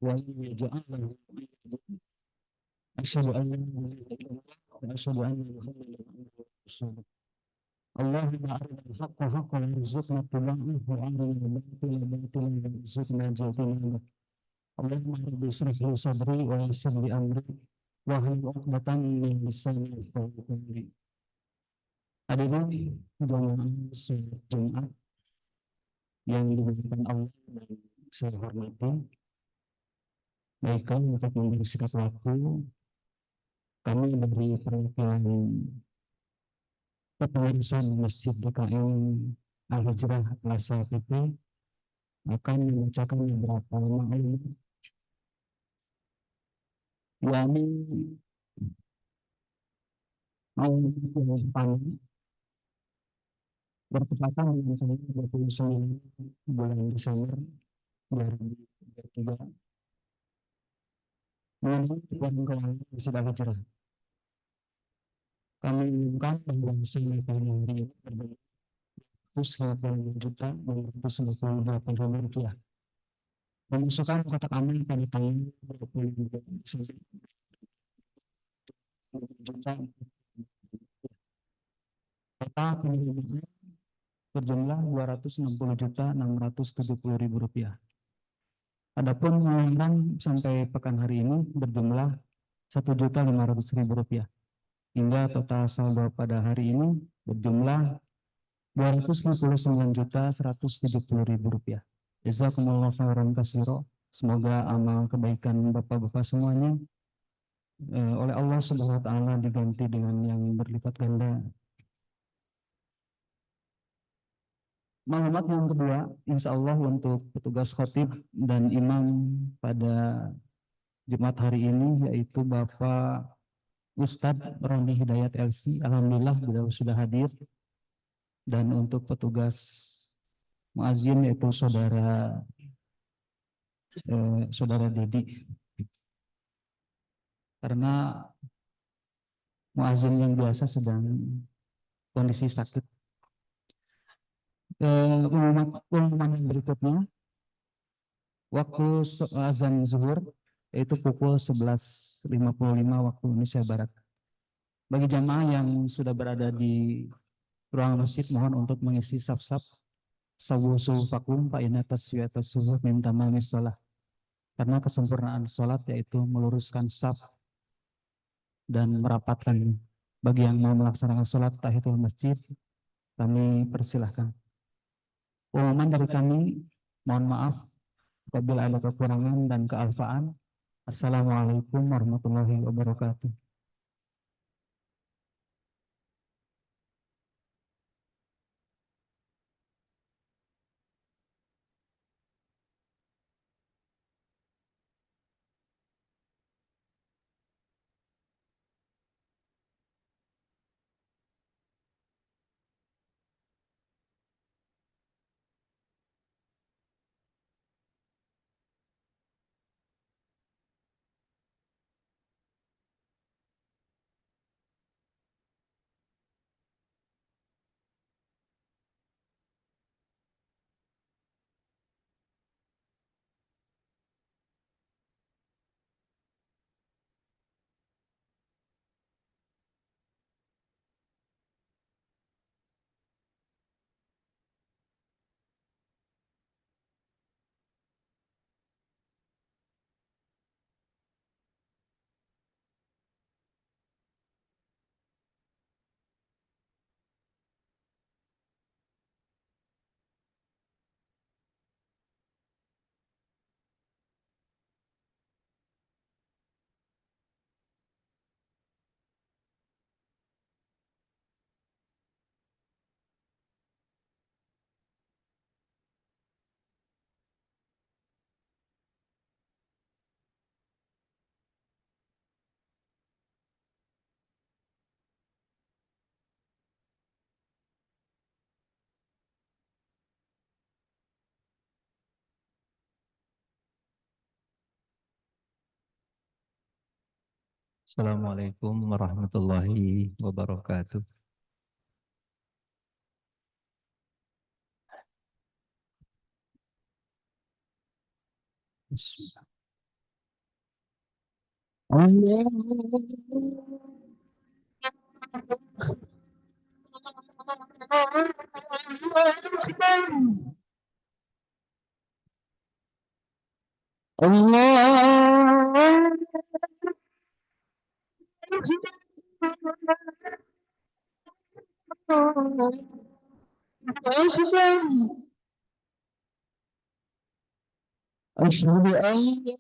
ولم يجعل له عوجا أشهد أن لا إله إلا الله وأشهد أن محمدا عبده ورسوله اللهم أرنا الحق حقا وارزقنا اتباعه وأرنا الباطل باطلا وارزقنا اجتنابه اللهم رب اشرح لي صدري ويسر لي أمري واحلل عقدة من لساني يفقهوا قولي. Hadirin jemaah sholat Jumat yang dimuliakan Allah dan saya hormati, baiklah untuk membersihkan waktu kami dari perwakilan kepengurusan Masjid DKM Al-Hijrah Plaza PP akan membacakan beberapa maklumat yakni maklumat yang pertama bertepatan dengan tanggal 29 bulan Desember 2023 mengenai keluarga keuangan Masjid Al-Hijrah. Kami umumkan bahwa hasil tahun hari ini berbeda 150 juta 658 ribu rupiah. Pemasukan kotak amal pada tanggal 22 Desember juta total penerimaan berjumlah 260 juta 670 ribu rupiah. Adapun pengeluaran sampai pekan hari ini berjumlah 1.500.000 rupiah. Hingga total saldo pada hari ini berjumlah 259.170.000 rupiah. Jazakumullah khairan katsira. Semoga amal kebaikan Bapak-bapak semuanya oleh Allah Subhanahu wa taala diganti dengan yang berlipat ganda. Maklumat yang kedua, insya Allah untuk petugas khotib dan imam pada Jumat hari ini yaitu Bapak Ustadz Roni Hidayat LC. Alhamdulillah beliau sudah hadir. Dan untuk petugas muazin yaitu saudara Dedi. Karena muazin yang biasa sedang kondisi sakit. Pengumuman yang berikutnya, waktu azan zuhur yaitu pukul 11.55 waktu Indonesia Barat. Bagi jamaah yang sudah berada di ruang masjid, mohon untuk mengisi saf-saf sawu fakum fa inna taswiyatas suhuf min tamamis shalah. Karena kesempurnaan sholat yaitu meluruskan saf dan merapatkan. Bagi yang mau melaksanakan sholat tahiyatul masjid, kami persilahkan. Pengumuman dari kami, mohon maaf apabila ada kekurangan dan kealfaan. Assalamualaikum warahmatullahi wabarakatuh. Assalamualaikum warahmatullahi wabarakatuh. Allah Allah أشهد أن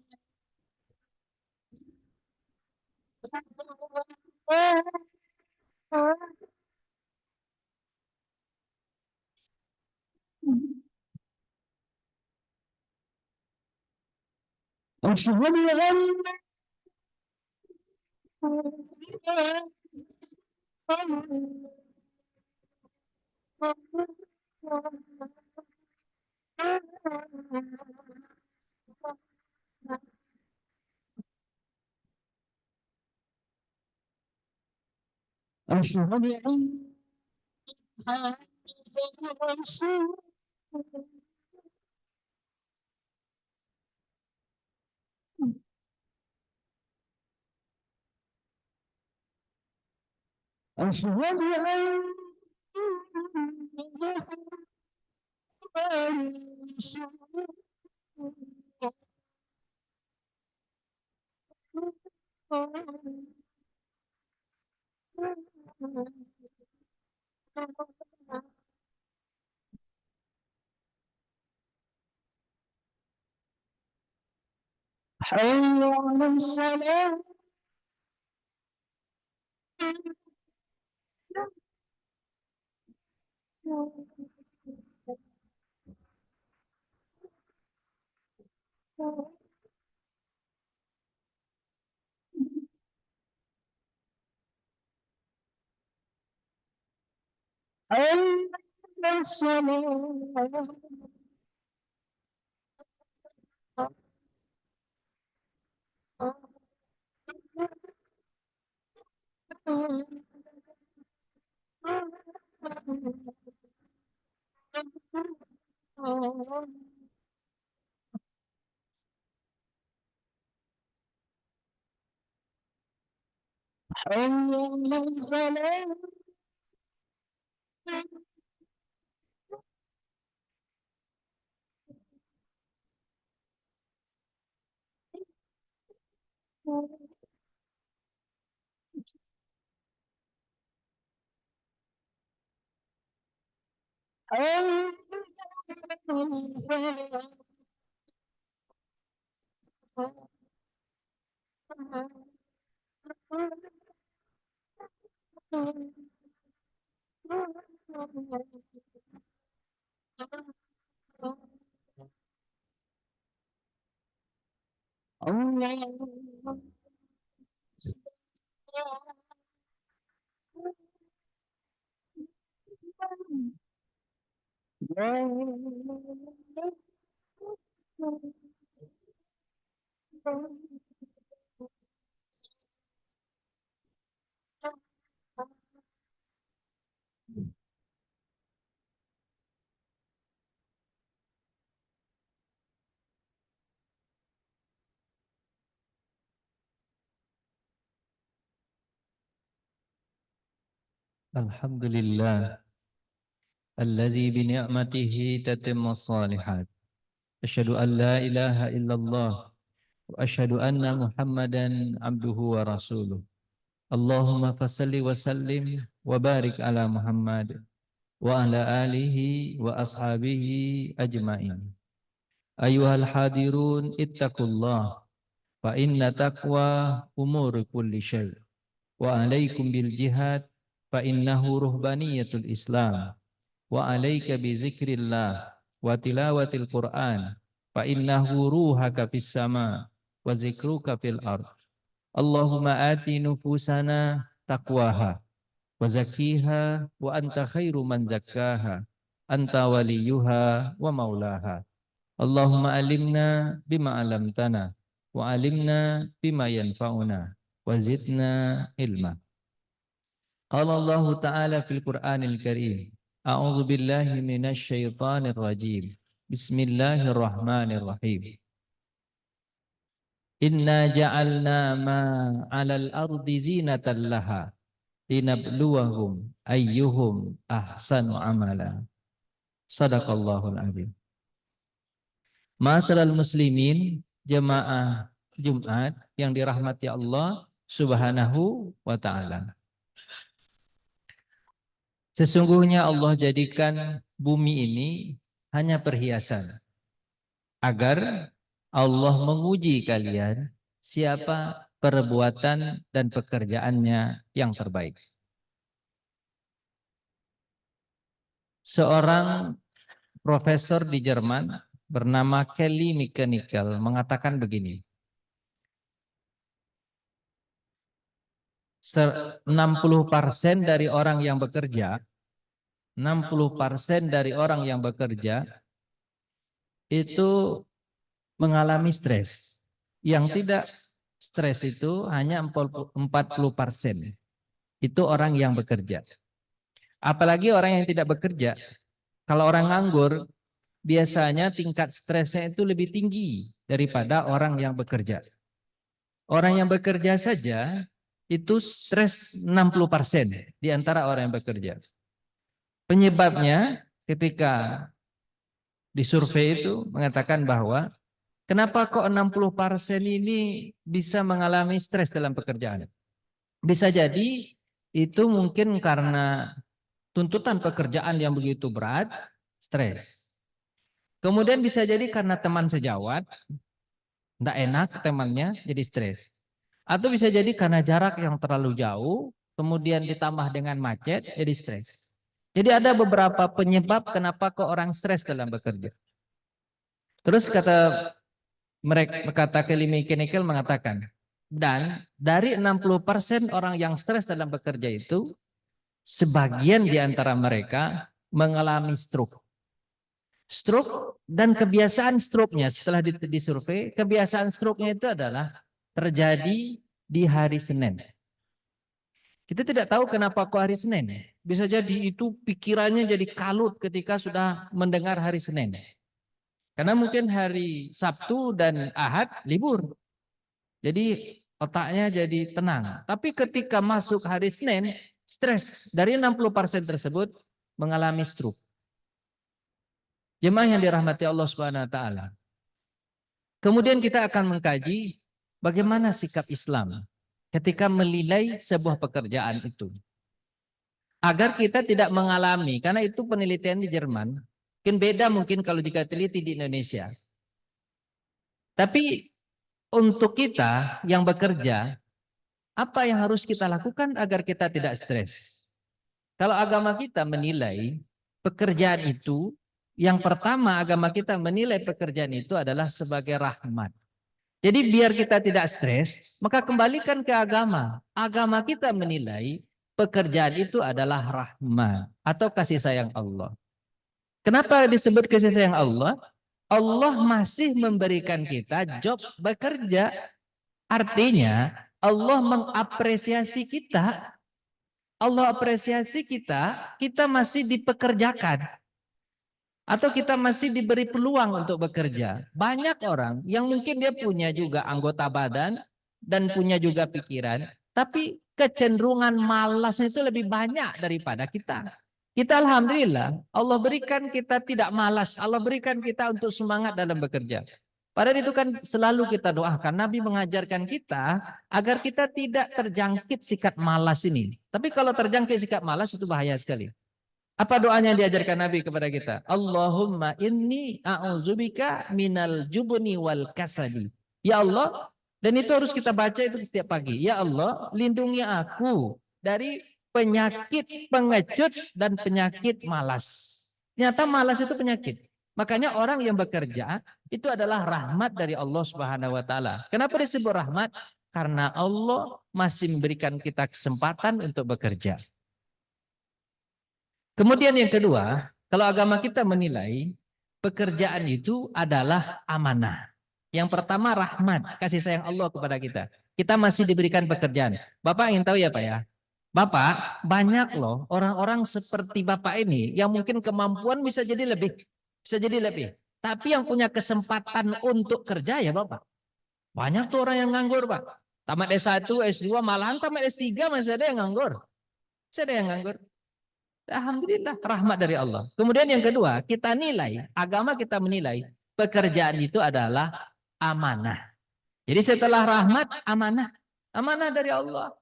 أشهد أن أشهد أن أشهد أن حي على الصلاة حي على الصلاة حي على الفلاح حي على الفلاح Alhamdulillah alladzi bi ni'matihi tatimmu shalihat. Asyhadu an la ilaha illallah wa asyhadu anna Muhammadan abduhu wa rasuluh. Allahumma fassalli wa sallim wa barik ala Muhammad wa ala alihi wa ashabihi ajmain. Ayuhal hadirun ittaqullah fa inna taqwa umur kulli syai'. Wa alaikum bil jihad fa innahu ruhbaniyatul Islam. Wa alaika bi zikrillah wa tilawatil Qur'an fa innahu ruhaka fis sama wa zikruka fil ard. Allahumma ati nufusana taqwaha wa zakkiha wa anta khairu man zakkaha anta waliyuha wa maulaha. Allahumma alimna bima alamtana wa alimna bima yanfa'una wa zidna ilma. Qala Allah Ta'ala fil Qur'anil Karim. A'udzu billahi minasy syaithanir rajim. Bismillahirrahmanirrahim. Inna ja'alna ma 'alal ardi zinatan laha linabluwahum ayyuhum ahsanu amala. Shadaqallahul azim. Ma'asyiral muslimin, jemaah Jumat yang dirahmati Allah Subhanahu wa taala. Sesungguhnya Allah jadikan bumi ini hanya perhiasan agar Allah menguji kalian siapa perbuatan dan pekerjaannya yang terbaik. Seorang profesor di Jerman bernama Kelly McKennical mengatakan begini, 60% dari orang yang bekerja, 60% dari orang yang bekerja itu mengalami stres. Yang tidak stres itu hanya 40%. Itu orang yang bekerja. Apalagi orang yang tidak bekerja. Kalau orang nganggur, biasanya tingkat stresnya itu lebih tinggi daripada orang yang bekerja. Orang yang bekerja saja itu stres 60% di antara orang yang bekerja. Penyebabnya ketika disurvei itu mengatakan bahwa kenapa kok 60% ini bisa mengalami stres dalam pekerjaan? Bisa jadi itu mungkin karena tuntutan pekerjaan yang begitu berat, stres. Kemudian bisa jadi karena teman sejawat, tidak enak temannya, jadi stres. Atau bisa jadi karena jarak yang terlalu jauh, kemudian ditambah dengan macet, jadi stres. Jadi ada beberapa penyebab kenapa kok orang stres dalam bekerja. Terus kata Kelly McKennical mengatakan, dan dari 60% orang yang stres dalam bekerja itu, sebagian di antara mereka mengalami stroke. Stroke dan kebiasaan stroke-nya setelah disurvei, kebiasaan stroke-nya itu adalah terjadi di hari Senin. Kita tidak tahu kenapa kok hari Senin. Bisa jadi itu pikirannya jadi kalut ketika sudah mendengar hari Senin. Karena mungkin hari Sabtu dan Ahad libur. Jadi otaknya jadi tenang. Tapi ketika masuk hari Senin, stres. Dari 60% tersebut mengalami stroke. Jemaah yang dirahmati Allah Subhanahu wa taala. Kemudian kita akan mengkaji bagaimana sikap Islam ketika menilai sebuah pekerjaan itu. Agar kita tidak mengalami, karena itu penelitian di Jerman, mungkin beda mungkin kalau jika teliti di Indonesia. Tapi untuk kita yang bekerja, apa yang harus kita lakukan agar kita tidak stres? Kalau agama kita menilai pekerjaan itu, yang pertama agama kita menilai pekerjaan itu adalah sebagai rahmat. Jadi biar kita tidak stres, maka kembalikan ke agama. Agama kita menilai pekerjaan itu adalah rahmat atau kasih sayang Allah. Kenapa disebut kasih sayang Allah? Allah masih memberikan kita job bekerja. Artinya Allah mengapresiasi kita. Allah apresiasi kita, kita masih dipekerjakan. Atau kita masih diberi peluang untuk bekerja. Banyak orang yang mungkin dia punya juga anggota badan dan punya juga pikiran, tapi kecenderungan malasnya itu lebih banyak daripada kita. Kita alhamdulillah, Allah berikan kita tidak malas, Allah berikan kita untuk semangat dalam bekerja. Padahal itu kan selalu kita doakan. Nabi mengajarkan kita agar kita tidak terjangkit sikap malas ini. Tapi kalau terjangkit sikap malas itu bahaya sekali. Apa doanya yang diajarkan Nabi kepada kita? Allahumma inni a'udzubika minal jubni wal kasali. Ya Allah, dan itu harus kita baca itu setiap pagi. Ya Allah, lindungi aku dari penyakit pengecut dan penyakit malas. Ternyata malas itu penyakit. Makanya orang yang bekerja itu adalah rahmat dari Allah Subhanahu wa taala. Kenapa disebut rahmat? Karena Allah masih memberikan kita kesempatan untuk bekerja. Kemudian yang kedua, kalau agama kita menilai pekerjaan itu adalah amanah. Yang pertama rahmat, kasih sayang Allah kepada kita. Kita masih diberikan pekerjaan. Bapak ingin tahu ya Pak ya? Bapak, banyak loh orang-orang seperti Bapak ini yang mungkin kemampuan bisa jadi lebih. Bisa jadi lebih. Tapi yang punya kesempatan untuk kerja ya Bapak. Banyak tuh orang yang nganggur, Pak. Tamat S1, S2, malahan tamat S3 masih ada yang nganggur. Masih ada yang nganggur. Alhamdulillah, rahmat dari Allah. Kemudian yang kedua, kita nilai, agama kita menilai, pekerjaan itu adalah amanah. Jadi setelah rahmat, amanah. Amanah dari Allah.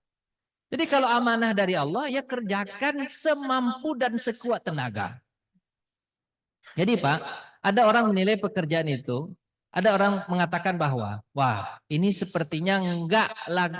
Jadi kalau amanah dari Allah, ya kerjakan semampu dan sekuat tenaga. Jadi Pak, ada orang menilai pekerjaan itu, ada orang mengatakan bahwa, wah ini sepertinya enggak,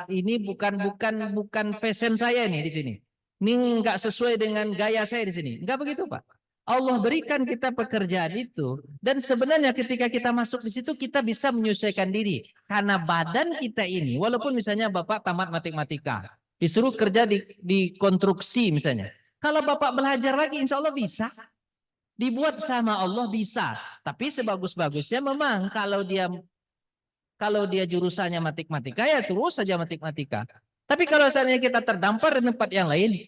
ini bukan fashion saya nih di sini. Ini enggak sesuai dengan gaya saya di sini. Enggak begitu Pak. Allah berikan kita pekerjaan itu, dan sebenarnya ketika kita masuk di situ kita bisa menyesuaikan diri. Karena badan kita ini, walaupun misalnya Bapak tamat matematika, disuruh kerja di konstruksi misalnya. Kalau Bapak belajar lagi, insya Allah bisa. Dibuat sama Allah bisa, tapi sebagus-bagusnya memang kalau dia jurusannya matematika ya terus saja matematika. Tapi kalau seandainya kita terdampar di tempat yang lain,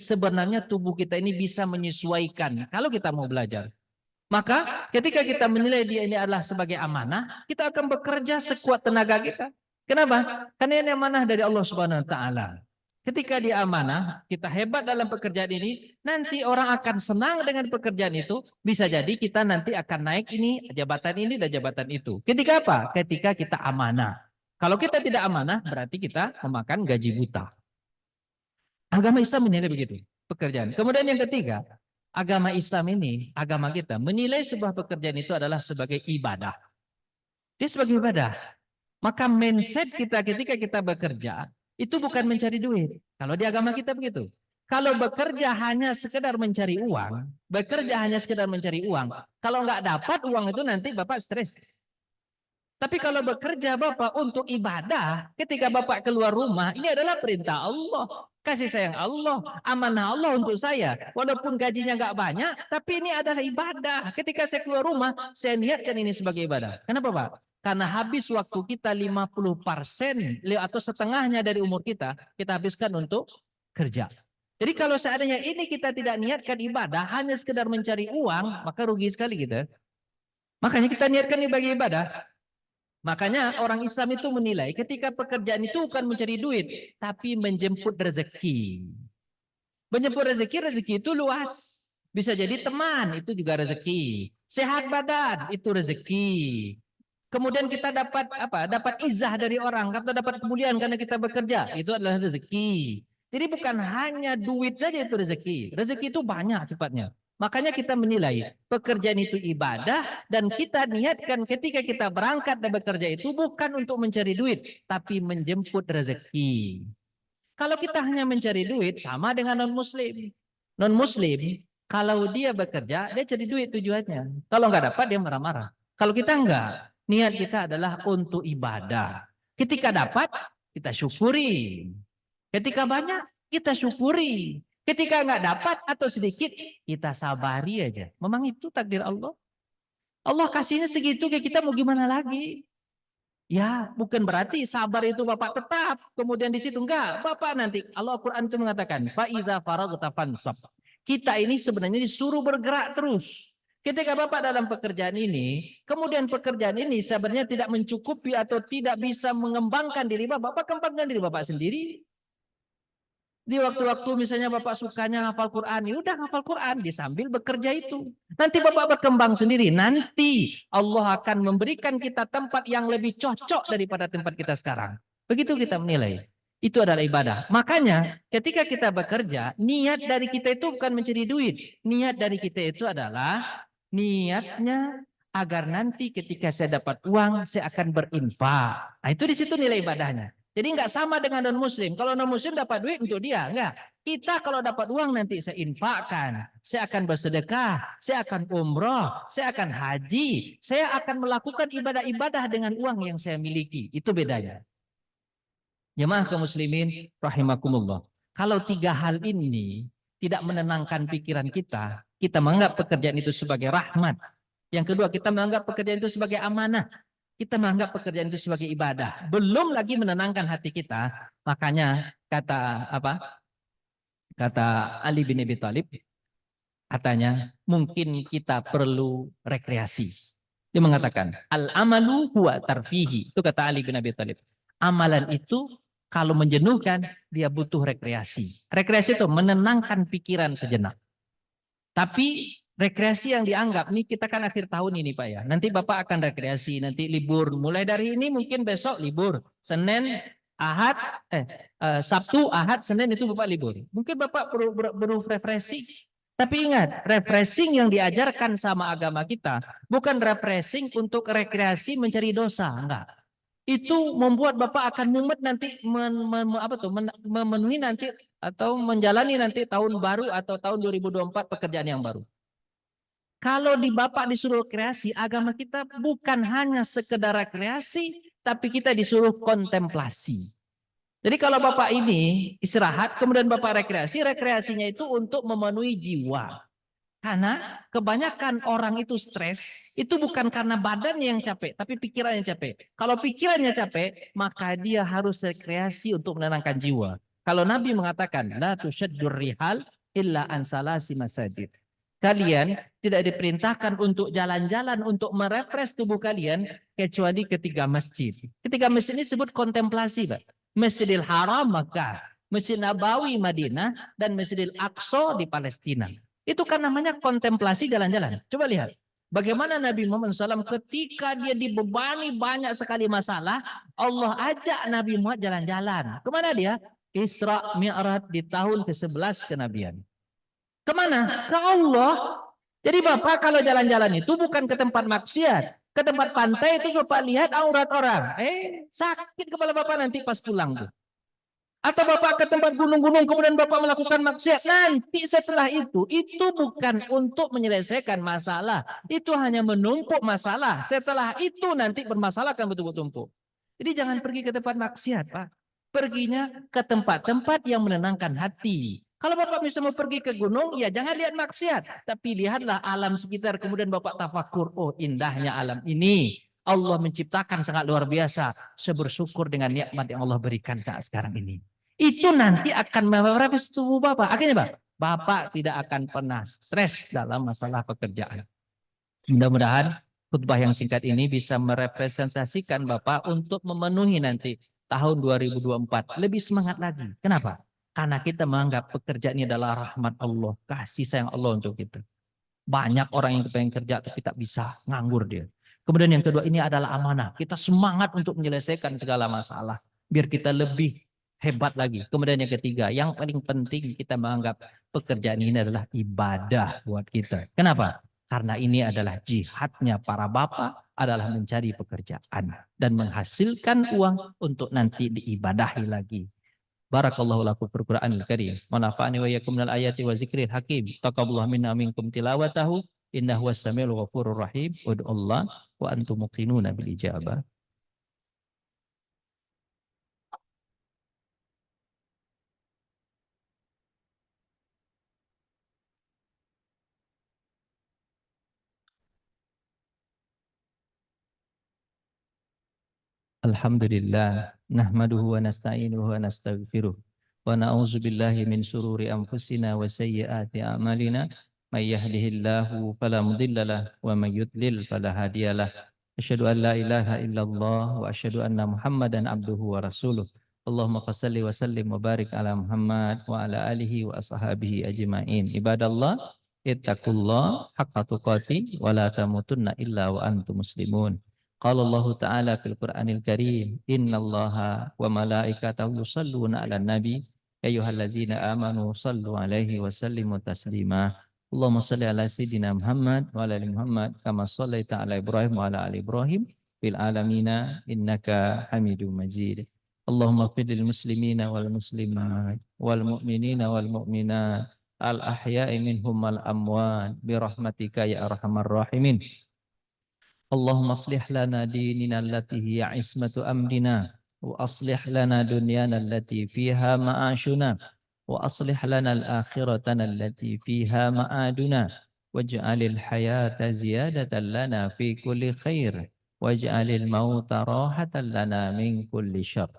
sebenarnya tubuh kita ini bisa menyesuaikan kalau kita mau belajar. Maka ketika kita menilai dia ini adalah sebagai amanah, kita akan bekerja sekuat tenaga kita. Kenapa? Karena ini amanah dari Allah Subhanahu wa taala. Ketika dia amanah, kita hebat dalam pekerjaan ini, nanti orang akan senang dengan pekerjaan itu, bisa jadi kita nanti akan naik ini dan jabatan itu. Ketika apa? Ketika kita amanah. Kalau kita tidak amanah, berarti kita memakan gaji buta. Agama Islam menilai begitu, pekerjaan. Kemudian yang ketiga, agama Islam ini, agama kita menilai sebuah pekerjaan itu adalah sebagai ibadah. Dia sebagai ibadah. Maka mindset kita ketika kita bekerja, itu bukan mencari duit. Kalau di agama kita begitu. Kalau bekerja hanya sekedar mencari uang, kalau nggak dapat uang itu nanti Bapak stres. Tapi kalau bekerja Bapak untuk ibadah, ketika Bapak keluar rumah, ini adalah perintah Allah. Kasih sayang Allah, amanah Allah untuk saya. Walaupun gajinya nggak banyak, tapi ini adalah ibadah. Ketika saya keluar rumah, saya niatkan ini sebagai ibadah. Kenapa Pak? Karena habis waktu kita 50% atau setengahnya dari umur kita habiskan untuk kerja. Jadi kalau seandainya ini kita tidak niatkan ibadah, hanya sekedar mencari uang, maka rugi sekali kita. Makanya kita niatkan ini bagi ibadah. Makanya orang Islam itu menilai ketika pekerjaan itu bukan mencari duit, tapi menjemput rezeki. Menjemput rezeki itu luas. Bisa jadi teman, itu juga rezeki. Sehat badan, itu rezeki. Kemudian kita dapat apa? Dapat izah dari orang, kita dapat kemuliaan karena kita bekerja, itu adalah rezeki. Jadi bukan hanya duit saja itu rezeki. Rezeki itu banyak sifatnya. Makanya kita menilai pekerjaan itu ibadah dan kita niatkan ketika kita berangkat dan bekerja itu bukan untuk mencari duit, tapi menjemput rezeki. Kalau kita hanya mencari duit sama dengan non-muslim. Non-muslim kalau dia bekerja dia cari duit tujuannya. Kalau nggak dapat dia marah-marah. Kalau kita enggak, niat kita adalah untuk ibadah. Ketika dapat kita syukuri. Ketika banyak kita syukuri. Ketika nggak dapat atau sedikit kita sabari aja. Memang itu takdir Allah. Allah kasihnya segitu ke kita mau gimana lagi? Ya, bukan berarti sabar itu Bapak tetap. Kemudian di situ enggak. Bapak nanti Allah Al-Quran itu mengatakan, fa idza faraghta fansab. Kita ini sebenarnya disuruh bergerak terus. Ketika Bapak dalam pekerjaan ini, kemudian pekerjaan ini sebenarnya tidak mencukupi atau tidak bisa mengembangkan diri Bapak kembangkan diri Bapak sendiri. Di waktu-waktu misalnya Bapak sukanya hafal Quran, ya udah hafal Quran di sambil bekerja itu. Nanti Bapak berkembang sendiri. Nanti Allah akan memberikan kita tempat yang lebih cocok daripada tempat kita sekarang. Begitu kita menilai. Itu adalah ibadah. Makanya ketika kita bekerja, niat dari kita itu bukan mencari duit. Niat dari kita itu adalah niatnya agar nanti ketika saya dapat uang, saya akan berinfak. Nah, itu di situ nilai ibadahnya. Jadi nggak sama dengan non-muslim. Kalau non-muslim dapat duit untuk dia, enggak. Kita kalau dapat uang nanti saya infakkan, saya akan bersedekah, saya akan umroh, saya akan haji, saya akan melakukan ibadah-ibadah dengan uang yang saya miliki. Itu bedanya. Jemaah kaum muslimin rahimakumullah. Kalau tiga hal ini tidak menenangkan pikiran kita menganggap pekerjaan itu sebagai rahmat. Yang kedua, kita menganggap pekerjaan itu sebagai amanah. Kita menganggap pekerjaan itu sebagai ibadah. Belum lagi menenangkan hati kita. Makanya kata Ali bin Abi Thalib, katanya mungkin kita perlu rekreasi. Dia mengatakan, al-amalu huwa tarfihi. Itu kata Ali bin Abi Thalib. Amalan itu kalau menjenuhkan, dia butuh rekreasi. Rekreasi itu menenangkan pikiran sejenak. Tapi rekreasi yang dianggap, nih kita kan akhir tahun ini Pak ya. Nanti Bapak akan rekreasi, nanti libur. Mulai dari ini mungkin besok libur. Senin, Ahad, Sabtu, Ahad, Senin itu Bapak libur. Mungkin Bapak perlu refreshing. Tapi ingat, refreshing yang diajarkan sama agama kita bukan refreshing untuk rekreasi mencari dosa, enggak. Itu membuat Bapak akan mumet nanti memenuhi nanti atau menjalani nanti tahun baru atau tahun 2024 pekerjaan yang baru. Kalau di Bapak disuruh kreasi, agama kita bukan hanya sekedar rekreasi, tapi kita disuruh kontemplasi. Jadi kalau Bapak ini istirahat, kemudian Bapak rekreasi, rekreasinya itu untuk memenuhi jiwa. Karena kebanyakan orang itu stres, itu bukan karena badannya yang capek, tapi pikirannya capek. Kalau pikirannya capek, maka dia harus rekreasi untuk menenangkan jiwa. Kalau Nabi mengatakan, la tusyaddur rihal illa an salasi masajid. Kalian tidak diperintahkan untuk jalan-jalan untuk merefresh tubuh kalian kecuali ketiga masjid. Ketiga masjid ini disebut kontemplasi, Pak. Masjidil Haram Makkah, Masjid Nabawi Madinah, dan Masjidil Aqsa di Palestina. Itu kan namanya kontemplasi jalan-jalan. Coba lihat. Bagaimana Nabi Muhammad SAW ketika dia dibebani banyak sekali masalah, Allah ajak Nabi Muhammad jalan-jalan. Kemana dia? Isra Mi'raj di tahun ke-11 kenabian. Kemana? Ke Allah. Jadi Bapak kalau jalan-jalan itu bukan ke tempat maksiat. Ke tempat pantai itu Bapak lihat aurat orang. Sakit kepala Bapak nanti pas pulang tuh. Atau Bapak ke tempat gunung-gunung kemudian Bapak melakukan maksiat. Nanti setelah itu bukan untuk menyelesaikan masalah. Itu hanya menumpuk masalah. Setelah itu nanti bermasalah akan betul-betul. Jadi jangan pergi ke tempat maksiat, Pak. Perginya ke tempat-tempat yang menenangkan hati. Kalau Bapak bisa mau pergi ke gunung, ya jangan lihat maksiat. Tapi lihatlah alam sekitar. Kemudian Bapak tafakur, oh indahnya alam ini. Allah menciptakan sangat luar biasa. Saya bersyukur dengan nikmat yang Allah berikan saat sekarang ini. Itu nanti akan merefresh tubuh Bapak. Akhirnya Bapak tidak akan pernah stres dalam masalah pekerjaan. Mudah-mudahan khutbah yang singkat ini bisa merepresentasikan Bapak untuk memenuhi nanti tahun 2024. Lebih semangat lagi. Kenapa? Karena kita menganggap pekerjaan ini adalah rahmat Allah. Kasih sayang Allah untuk kita. Banyak orang yang pengen kerja tapi tak bisa. Nganggur dia. Kemudian yang kedua ini adalah amanah. Kita semangat untuk menyelesaikan segala masalah. Biar kita lebih hebat lagi. Kemudian yang ketiga, yang paling penting kita menganggap pekerjaan ini adalah ibadah buat kita. Kenapa? Karena ini adalah jihadnya para bapak adalah mencari pekerjaan dan menghasilkan uang untuk nanti diibadahi lagi. Barakallahu lakum fil Qur'anil Karim. Wa nafa'ani wa iyyakum minal ayati wa zikril hakim. Taqabbalallahu minna minkum tilawatahu innahu was-sami'ul ghafurur rahim. Ud'ullah wa antum muqinuna bil ijabah. Alhamdulillah, nahmaduhu wa nasta'inuhu wa nastaghfiruh. Wa na'udzu billahi min sururi anfusina wa sayyiati a'malina. May yahdihillahu fala mudhillalah wa may yudlil fala hadiyalah. Asyhadu an la ilaha illallah wa asyhadu anna Muhammadan abduhu wa rasuluh. Allahumma shalli wa sallim wa barik ala Muhammad wa ala alihi wa ashabihi ajma'in. Ibadallah, ittaqullah haqqa tuqatih wa la tamutunna illa wa antum muslimun. Qala Allah Ta'ala fil Qur'anil Karim, innallaha wa malaikatahu yusalluna 'alan nabi, ayyuhallazina amanu sallu 'alaihi wa sallimu taslima. Allahumma shalli 'ala sayidina Muhammad wa 'ala ali Muhammad kama shallaita 'ala Ibrahim wa 'ala ali Ibrahim fil alamina innaka Hamidum Majid. Allahumma ighfir lil muslimina wal muslimat wal mu'minina wal mu'minat al ahya'i minhum wal amwat bi rahmatika ya arhamar rahimin. اللهم اصلح لنا ديننا التي هي عصمة أمرنا وأصلح لنا دنيانا التي فيها معاشنا وأصلح لنا الآخرة التي فيها معادنا واجعل الحياة زيادة لنا في كل خير واجعل الموت راحة لنا من كل شر.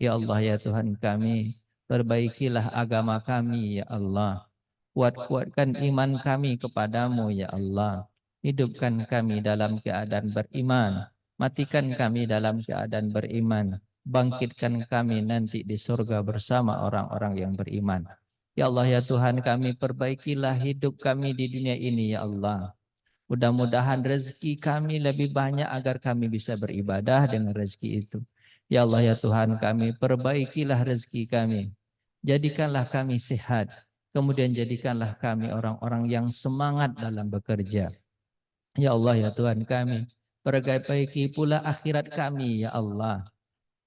Ya Allah ya Tuhan kami, perbaikilah agama kami ya Allah, kuat-kuatkan iman kami kepadamu ya Allah. hidupkan kami dalam keadaan beriman, matikan kami dalam keadaan beriman, bangkitkan kami nanti di surga bersama orang-orang yang beriman. Ya Allah ya Tuhan kami, perbaikilah hidup kami di dunia ini ya Allah. Mudah-mudahan rezeki kami lebih banyak agar kami bisa beribadah dengan rezeki itu. Ya Allah ya Tuhan kami, perbaikilah rezeki kami. Jadikanlah kami sehat. Kemudian jadikanlah kami orang-orang yang semangat dalam bekerja. Ya Allah ya Tuhan kami, perbaiki pula akhirat kami ya Allah.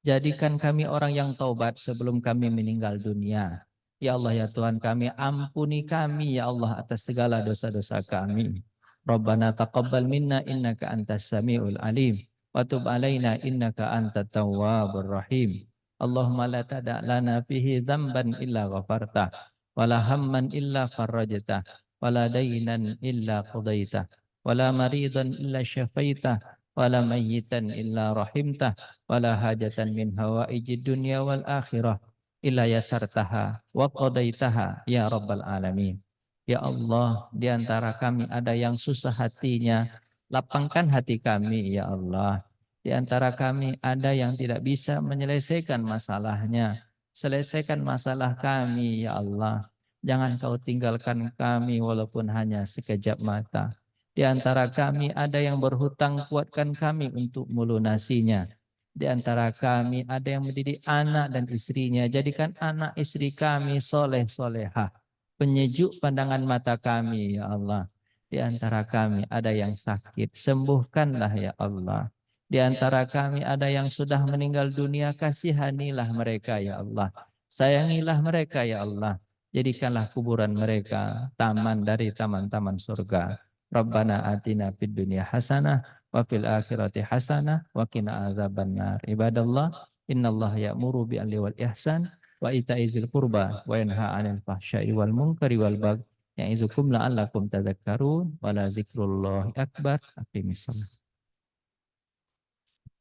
Jadikan kami orang yang taubat sebelum kami meninggal dunia. Ya Allah ya Tuhan kami, ampuni kami ya Allah atas segala dosa-dosa kami. Rabbana taqabbal minna innaka antas samiul alim. Wa tub alaina innaka antat tawwabur rahim. Allahumma la tada' lana fihi dzamban illa ghafartah. Wa la hamman illa farajtah. Wa la daynan illa qadaitah. Wa la maridan illa syafaitah. Wa la mayyitan illa rahimtah. Wala hajatan min hawaijid dunya wal akhirah illa yasartaha wa qadaitaha ya rabbal alamin. Ya Allah, di antara kami ada yang susah hatinya, lapangkan hati kami ya Allah. Di antara kami ada yang tidak bisa menyelesaikan masalahnya, selesaikan masalah kami ya Allah. Jangan kau tinggalkan kami walaupun hanya sekejap mata. Di antara kami ada yang berhutang, kuatkan kami untuk melunasinya. Di antara kami ada yang mendidik anak dan istrinya. Jadikan anak istri kami soleh solehah. Penyejuk pandangan mata kami ya Allah. Di antara kami ada yang sakit. Sembuhkanlah ya Allah. Di antara kami ada yang sudah meninggal dunia. Kasihanilah mereka ya Allah. Sayangilah mereka ya Allah. Jadikanlah kuburan mereka taman dari taman-taman surga. Rabbana atina fid dunya hasanah wa fil akhirati hasanah wa qina adzabannar. Ibadallah, innallaha ya'muru bil adli wal ihsan wa ita'i dzil qurba wa yanha 'anil fahsya'i wal munkari wal baghi ya'izukum la'allakum tadhakkarun wa la dzikrullahi akbar. Aqimis shalah.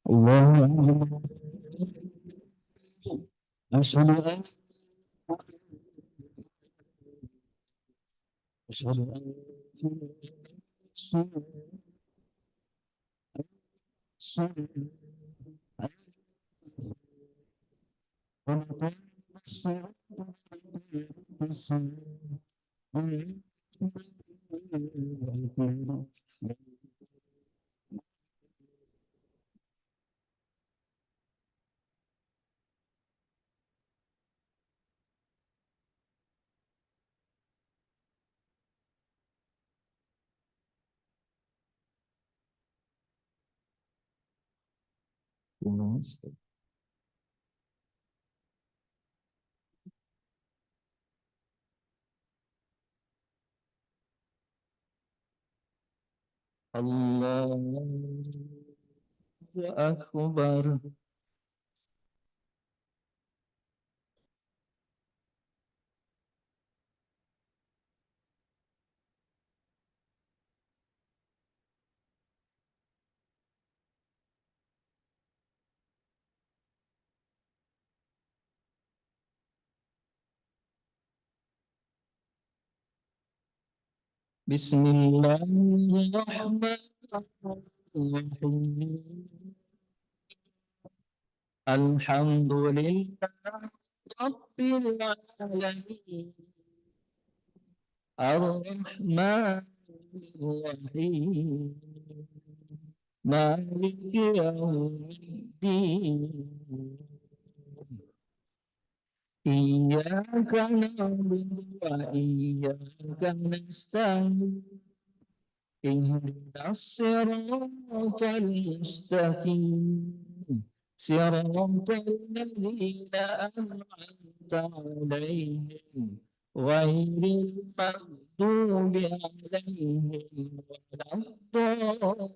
Allahu Asyhadu an asyhadu an Allahu akbar. Bismillahirrahmanirrahim. Alhamdulillah Rabbil alamin. Ar-Rahmanir-Rahim. Maliki yaumiddin. Iyyaka na'budu wa iyyaka nasta'in. Ihdinas siratal mustaqim. Siratal ladzina an'amta 'alaihim ghairil maghdubi 'alaihim waladdallin.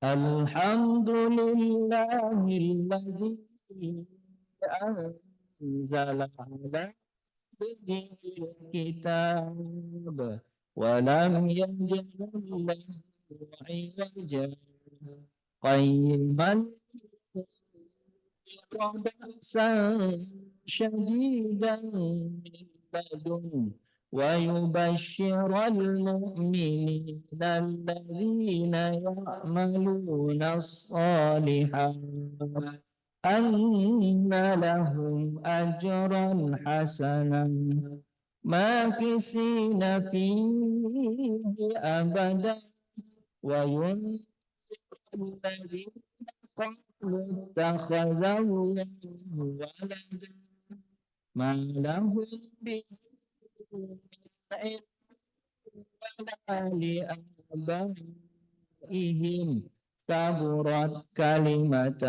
Alhamdulillahilladzi anzala ala الكتاب ولم يجعل له عوجا قيما بأسا شديدا من لدن ويبشر المؤمنين الذين يعملون الصالحات أن لهم أجرا حسنا ماكثين فيه أبدا وينذر الذين قالوا اتخذ الله ولدا ما لهم به من علم ولا لآبائهم كبرت كلمة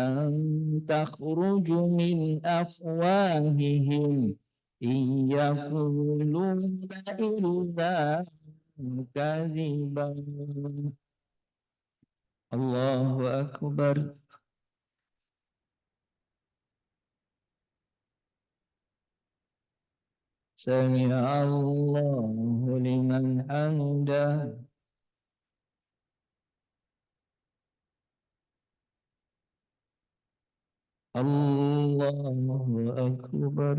تخرج من أفواههم إن يقولون إلا كذبا. الله أكبر. سمع الله لمن حمده. الله أكبر.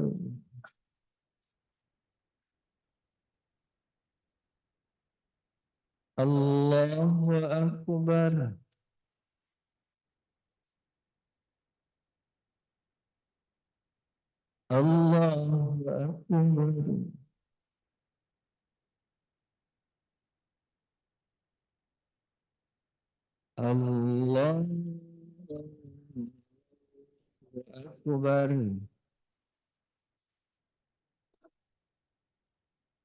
الله أكبر. الله أكبر. الله أكبر.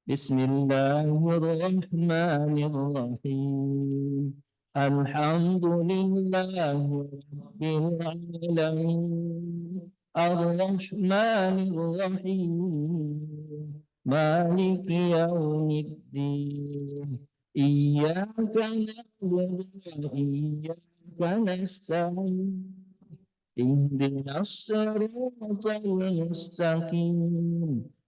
بسم الله الرحمن الرحيم الحمد لله رب العالمين الرحمن الرحيم مالك يوم الدين إياك نعبد وإياك نستعين اهدنا الصراط المستقيم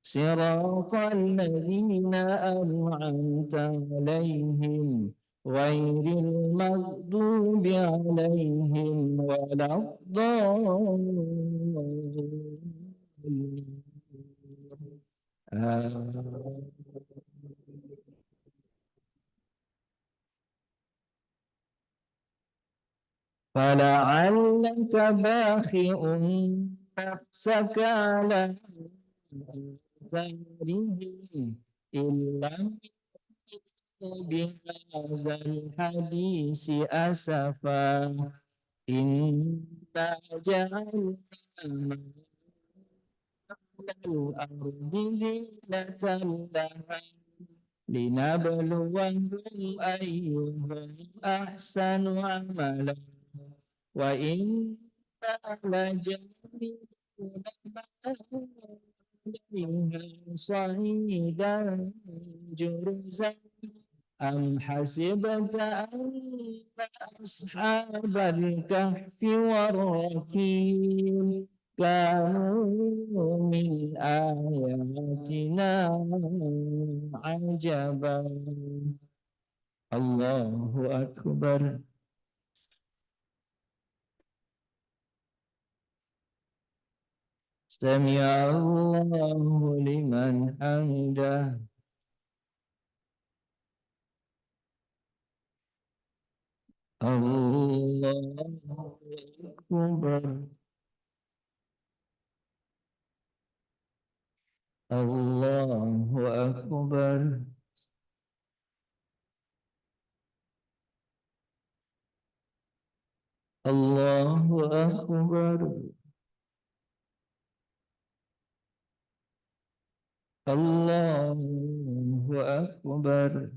صراط الذين أنعمت عليهم غير المغضوب عليهم ولا الضالين آمين. فلعلك باخع نفسك على آثارهم إن لم يؤمنوا بهذا الحديث أسفا إنا جعلنا ما على الأرض زينة لها لنبلوهم أيهم أحسن عملا وإنا لجاعلون عليها صعيدا جرزا أم حسبت أن أصحاب الكهف والرقيم كانوا من آياتنا عجبا. الله أكبر. سمع الله لمن حمده. الله أكبر. الله أكبر. الله أكبر. الله أكبر.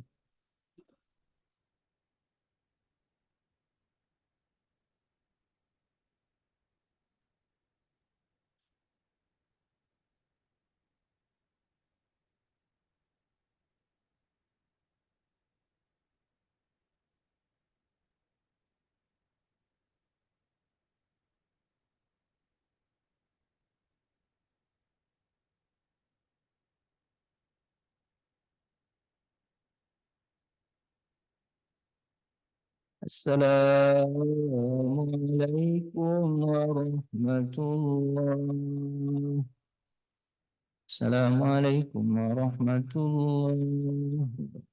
السلام عليكم ورحمة الله. السلام عليكم ورحمة الله.